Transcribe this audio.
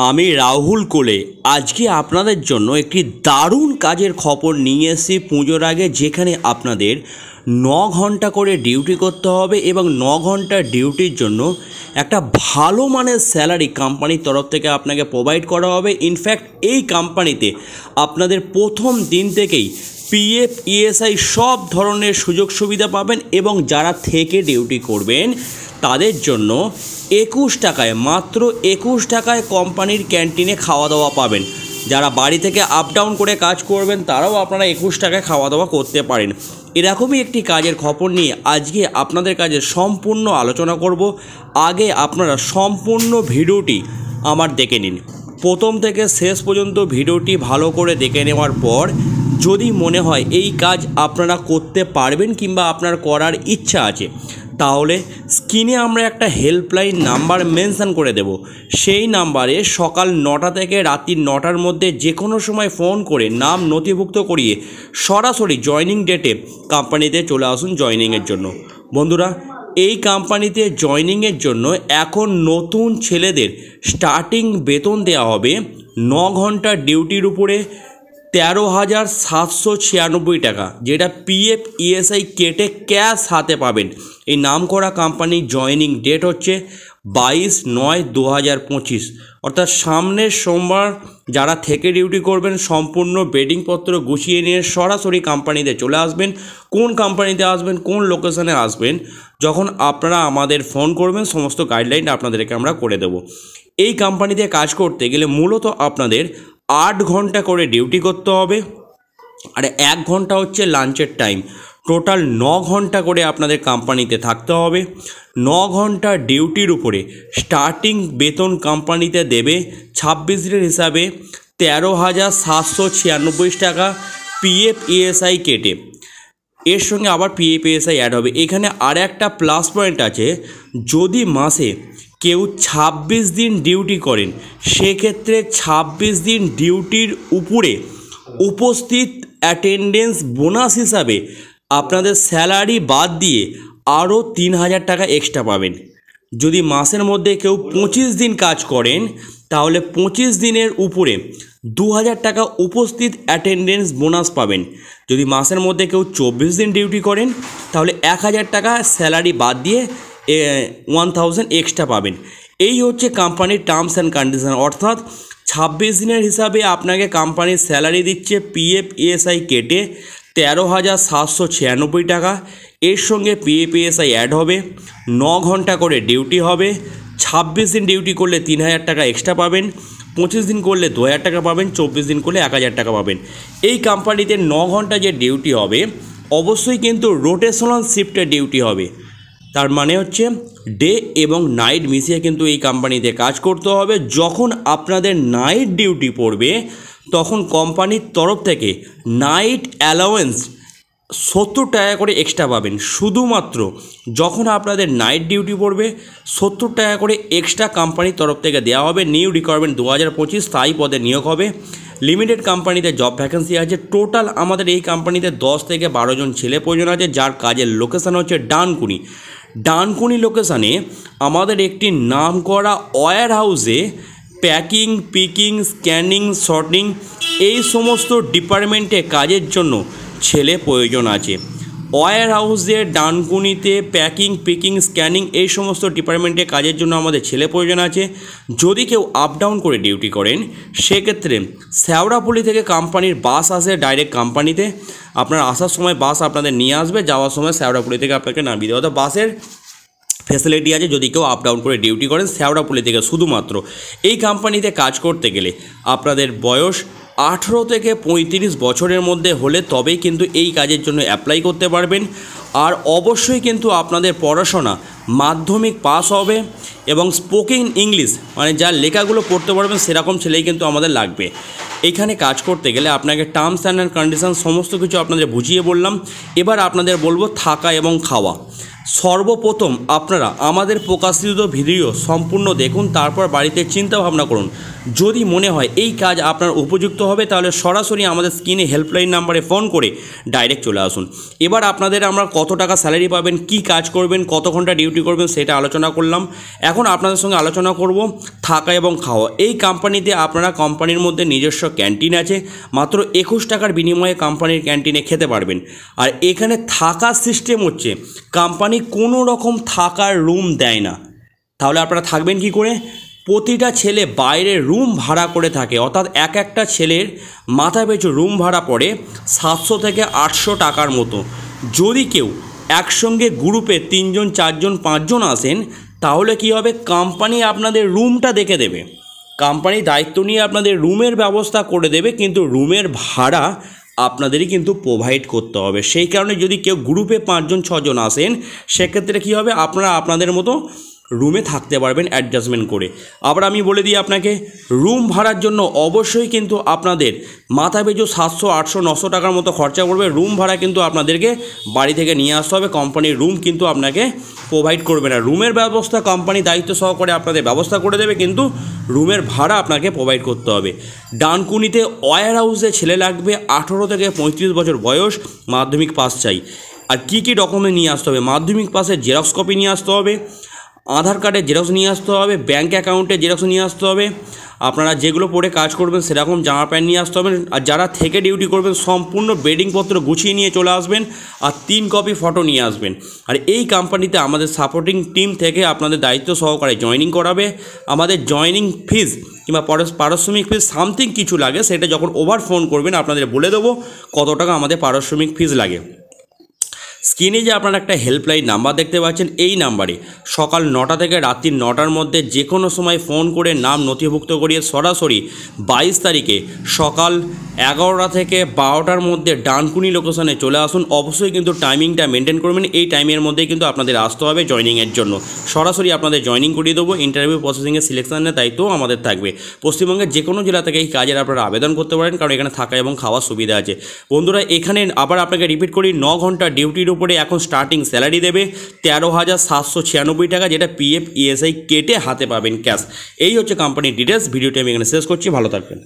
আমি রাহুল কোলে আজকে আপনাদের জন্য একটি দারুণ কাজের খবর নিয়ে এসেছি পুজোর আগে, যেখানে আপনাদের 9 ঘন্টা করে ডিউটি করতে হবে এবং 9 ঘন্টার ডিউটির জন্য একটা ভালো মানের স্যালারি কোম্পানির তরফ থেকে আপনাকে প্রোভাইড করা হবে। ইনফ্যাক্ট এই কোম্পানিতে আপনাদের প্রথম দিন থেকেই পিএফ ইএসআই সব ধরনের সুযোগ সুবিধা পাবেন এবং যারা থেকে ডিউটি করবেন তাদের জন্য 21 টাকায়, মাত্র 21 টাকায় কোম্পানির ক্যান্টিনে খাওয়া দাওয়া পাবেন। যারা বাড়ি থেকে আপ ডাউন করে কাজ করবেন তারাও আপনারা 21 টাকায় খাওয়া দাওয়া করতে পারেন। এরকমই একটি কাজের খবর নিয়ে আজকে আপনাদের কাছে সম্পূর্ণ আলোচনা করব। আগে আপনারা সম্পূর্ণ ভিডিওটি আমার দেখে নিন, প্রথম থেকে শেষ পর্যন্ত ভিডিওটি ভালো করে দেখে নেওয়ার পর যদি মনে হয় এই কাজ আপনারা করতে পারবেন কিংবা আপনার করার ইচ্ছা আছে, তাহলে স্ক্রিনে আমরা একটা হেল্পলাইন নাম্বার মেনশন করে দেব। সেই নাম্বারে সকাল 9টা থেকে রাত্রি 9টার মধ্যে যে কোনো সময় ফোন করে নাম নথিভুক্ত করিয়ে সরাসরি জয়নিং ডেটে কোম্পানিতে চলে আসুন জয়নিংয়ের জন্য। বন্ধুরা, এই কোম্পানিতে জয়নিংয়ের জন্য এখন নতুন ছেলেদের স্টার্টিং বেতন দেওয়া হবে 9 ঘন্টা ডিউটির উপরে 13,796 টাকা, যেটা পিএফ ইএসআই কেটে ক্যাশ হাতে পাবেন। এই নামকরা কোম্পানির জয়নিং ডেট হচ্ছে 22/9/2025, অর্থাৎ সামনের সোমবার। যারা থেকে ডিউটি করবেন সম্পূর্ণ বেডিংপত্র গুছিয়ে নিয়ে সরাসরি কোম্পানিতে চলে আসবেন। কোন কোম্পানিতে আসবেন, কোন লোকেশনে আসবেন, যখন আপনারা আমাদের ফোন করবেন সমস্ত গাইডলাইন আপনাদেরকে আমরা করে দেব। এই কোম্পানিতে কাজ করতে গেলে মূলত আপনাদের 8 ঘন্টা করে ডিউটি করতে হবে, আর 1 ঘন্টা হচ্ছে লাঞ্চের টাইম। টোটাল 9 ঘন্টা করে আপনাদের কোম্পানিতে থাকতে হবে। 9 ঘন্টা ডিউটির উপরে স্টার্টিং বেতন কোম্পানিতে দেবে 26 দিনের হিসাবে 13,796 টাকা পিএফ ইএসআই কেটে। এর সঙ্গে আবার পিএফ ইএসআই অ্যাড হবে। এখানে আর একটা প্লাস পয়েন্ট আছে, যদি মাসে কেউ 26 দিন ডিউটি করেন সেক্ষেত্রে 26 দিন ডিউটির উপরে উপস্থিত অ্যাটেন্ডেন্স বোনাস হিসাবে আপনাদের স্যালারি বাদ দিয়ে আরও 3,000 টাকা এক্সট্রা পাবেন। যদি মাসের মধ্যে কেউ 25 দিন কাজ করেন তাহলে 25 দিনের উপরে 2,000 টাকা উপস্থিত অ্যাটেন্ডেন্স বোনাস পাবেন। যদি মাসের মধ্যে কেউ 24 দিন ডিউটি করেন তাহলে 1,000 টাকা স্যালারি বাদ দিয়ে 1,000 এক্সট্রা পাবেন। এই হচ্ছে কোম্পানির টার্মস অ্যান্ড কন্ডিশন, অর্থাৎ 26 দিনের হিসাবে আপনাকে কোম্পানির স্যালারি দিচ্ছে পিএফ ইএসআই কেটে 13,796 টাকা। এর সঙ্গে পিএফ ইএসআই অ্যাড হবে। 9 ঘন্টা করে ডিউটি হবে। 26 দিন ডিউটি করলে 3,000 টাকা এক্সট্রা পাবেন, 25 দিন করলে 2,000 টাকা পাবেন, 24 দিন করলে 1,000 টাকা পাবেন। এই কোম্পানিতে 9 ঘন্টা যে ডিউটি হবে অবশ্যই কিন্তু রোটেশনাল শিফটে ডিউটি হবে। তার মানে হচ্ছে ডে এবং নাইট মিশিয়ে কিন্তু এই কোম্পানিতে কাজ করতে হবে। যখন আপনাদের নাইট ডিউটি পড়বে তখন কোম্পানির তরফ থেকে নাইট অ্যালাওয়েন্স 70 টাকা করে এক্সট্রা পাবেন। শুধুমাত্র যখন আপনাদের নাইট ডিউটি পড়বে 70 টাকা করে এক্সট্রা কোম্পানির তরফ থেকে দেওয়া হবে। নিউ রিকোয়ারমেন্ট 2025 স্থায়ী পদে নিয়োগ হবে। লিমিটেড কোম্পানিতে জব ভ্যাকেন্সি আছে। টোটাল আমাদের এই কোম্পানিতে 10 থেকে 12 জন ছেলে প্রয়োজন আছে, যার কাজের লোকেশান হচ্ছে ডানকুনি। ডানকুনি লোকেশানে আমাদের একটি নামকরা ওয়্যার হাউসে প্যাকিং, পিকিং, স্ক্যানিং, শর্টিং এই সমস্ত ডিপার্টমেন্টে কাজের জন্য ছেলে প্রয়োজন আছে। ওয়্যার হাউসে ডানকুনিতে প্যাকিং, পিকিং, স্ক্যানিং এই সমস্ত ডিপার্টমেন্টে কাজের জন্য আমাদের ছেলে প্রয়োজন আছে। যদি কেউ আপ ডাউন করে ডিউটি করেন সেক্ষেত্রে শেওড়াফুলি থেকে কোম্পানির বাস আসে ডাইরেক্ট কোম্পানিতে। আপনার আসার সময় বাস আপনাদের নিয়ে আসবে, যাওয়ার সময় শেওড়াফুলি থেকে আপনাকে নামিয়ে দেওয়া। অর্থাৎ বাসের ফ্যাসিলিটি আছে যদি কেউ আপ ডাউন করে ডিউটি করেন শেওড়াফুলি থেকে। শুধুমাত্র এই কোম্পানিতে কাজ করতে গেলে আপনাদের বয়স 18 থেকে 35 বছরের মধ্যে হলে তবেই কিন্তু এই কাজের জন্য অ্যাপ্লাই করতে পারবেন। আর অবশ্যই কিন্তু আপনাদের পড়াশোনা মাধ্যমিক পাস হবে এবং স্পোকেন ইংলিশ মানে যার লেখাগুলো পড়তে পারবেন সেরকম ছেলেই কিন্তু আমাদের লাগবে। এখানে কাজ করতে গেলে আপনাকে টার্মস অ্যান্ড কন্ডিশন সমস্ত কিছু আপনাদের বুঝিয়ে বললাম। এবার আপনাদের বলবো থাকা এবং খাওয়া। সর্বপ্রথম আপনারা আমাদের প্রকাশিত ভিডিও সম্পূর্ণ দেখুন, তারপর বাড়িতে চিন্তা ভাবনা করুন। যদি মনে হয় এই কাজ আপনার উপযুক্ত হবে তাহলে সরাসরি আমাদের স্ক্রিনে হেল্পলাইন নাম্বারে ফোন করে ডাইরেক্ট চলে আসুন। এবার আপনাদের আমরা কত টাকা স্যালারি পাবেন, কি কাজ করবেন, কত ঘন্টা ডিউটি করবেন সেটা আলোচনা করলাম। এখন আপনাদের সঙ্গে আলোচনা করব থাকা এবং খাওয়া। এই কোম্পানিতে আপনারা কোম্পানির মধ্যে নিজস্ব ক্যান্টিন আছে, মাত্র 21 টাকার বিনিময়ে কোম্পানির ক্যান্টিনে খেতে পারবেন। আর এখানে থাকার সিস্টেম হচ্ছে কোম্পানি কোনো রকম থাকার রুম দেয় না, তাহলে আপনারা থাকবেন কি করে? প্রতিটা ছেলে বাইরে রুম ভাড়া করে থাকে, অর্থাৎ এক একটা ছেলের মাথা পিছু রুম ভাড়া পড়ে 700 থেকে 800 টাকার মতো। যদি কেউ একসঙ্গে গ্রুপে 3 জন 4 জন 5 জন আসেন তাহলে কি হবে, কোম্পানি আপনাদের রুমটা দেখে দেবে, কোম্পানি দায়িত্ব নিয়ে আপনাদের রুমের ব্যবস্থা করে দেবে, কিন্তু রুমের ভাড়া আপনাদেরই কিন্তু প্রোভাইড করতে হবে। সেই কারণে যদি কেউ গ্রুপে 5 জন 6 জন আসেন সেক্ষেত্রে কী হবে, আপনারা আপনাদের মতো রুমে থাকতে পারবেন অ্যাডজাস্টমেন্ট করে। আবার আমি বলে দিই আপনাকে, রুম ভাড়ার জন্য অবশ্যই কিন্তু আপনাদের মাথা পিছু 700 800 900 টাকার মতো খরচা পড়বে। রুম ভাড়া কিন্তু আপনাদেরকে বাড়ি থেকে নিয়ে আসতে হবে, কোম্পানির রুম কিন্তু আপনাকে প্রোভাইড করবে না। রুমের ব্যবস্থা কোম্পানি দায়িত্ব সহকারে আপনাদের ব্যবস্থা করে দেবে, কিন্তু রুমের ভাড়া আপনাকে প্রোভাইড করতে হবে। ডানকুনিতে ওয়্যার হাউসে ছেলে লাগবে 18 থেকে 35 বছর বয়স, মাধ্যমিক পাস চাই। আর কী কী ডকুমেন্ট নিয়ে আসতে হবে? মাধ্যমিক পাসের জেরক্স কপি নিয়ে আসতে হবে, আধার কার্ডের জেরক্স নিয়ে আসতে হবে, ব্যাঙ্ক অ্যাকাউন্টের জেরক্স নিয়ে আসতে হবে, আপনারা যেগুলো পরে কাজ করবেন সেরকম জামা প্যান্ট নিয়ে আসতে হবে। আর যারা থেকে ডিউটি করবেন সম্পূর্ণ বেডিংপত্র গুছিয়ে নিয়ে চলে আসবেন, আর 3 কপি ফটো নিয়ে আসবেন। আর এই কোম্পানিতে আমাদের সাপোর্টিং টিম থেকে আপনাদের দায়িত্ব সহকারে জয়েনিং করাবে। আমাদের জয়েনিং ফিজ কিংবা পারিশ্রমিক ফিজ সামথিং কিছু লাগে, সেটা যখন ওভার ফোন করবেন আপনাদের বলে দেবো কত টাকা আমাদের পারিশ্রমিক ফিজ লাগে। স্ক্রিনে যে আপনারা একটা হেল্পলাইন নাম্বার দেখতে পাচ্ছেন, এই নাম্বারে সকাল 9টা থেকে রাত্রি 9টার মধ্যে যে কোনো সময় ফোন করে নাম নথিভুক্ত করিয়ে সরাসরি 22 তারিখে সকাল 11টা থেকে 12টার মধ্যে ডানকুনি লোকেশনে চলে আসুন। অবশ্যই কিন্তু টাইমিংটা মেনটেন করবেন, এই টাইমের মধ্যেই কিন্তু আপনাদের আসতে হবে জয়নিংয়ের জন্য। সরাসরি আপনাদের জয়নিং করিয়ে দেবো, ইন্টারভিউ প্রসেসিংয়ের সিলেকশনের দায়িত্বও আমাদের থাকবে। পশ্চিমবঙ্গের যে কোনো জেলা থেকে এই কাজের আপনারা আবেদন করতে পারেন, কারণ এখানে থাকা এবং খাওয়ার সুবিধা আছে। বন্ধুরা, এখানে আবার আপনাকে রিপিট করি, 9 ঘন্টা ডিউটির উপরে এখন স্টার্টিং স্যালারি দেবে 13,796 টাকা, যেটা PF ESI কেটে হাতে পাবেন ক্যাশ। এই হচ্ছে কোম্পানির ডিটেলস। ভিডিওটি আমি এখানে শেষ করছি, ভালো থাকবেন।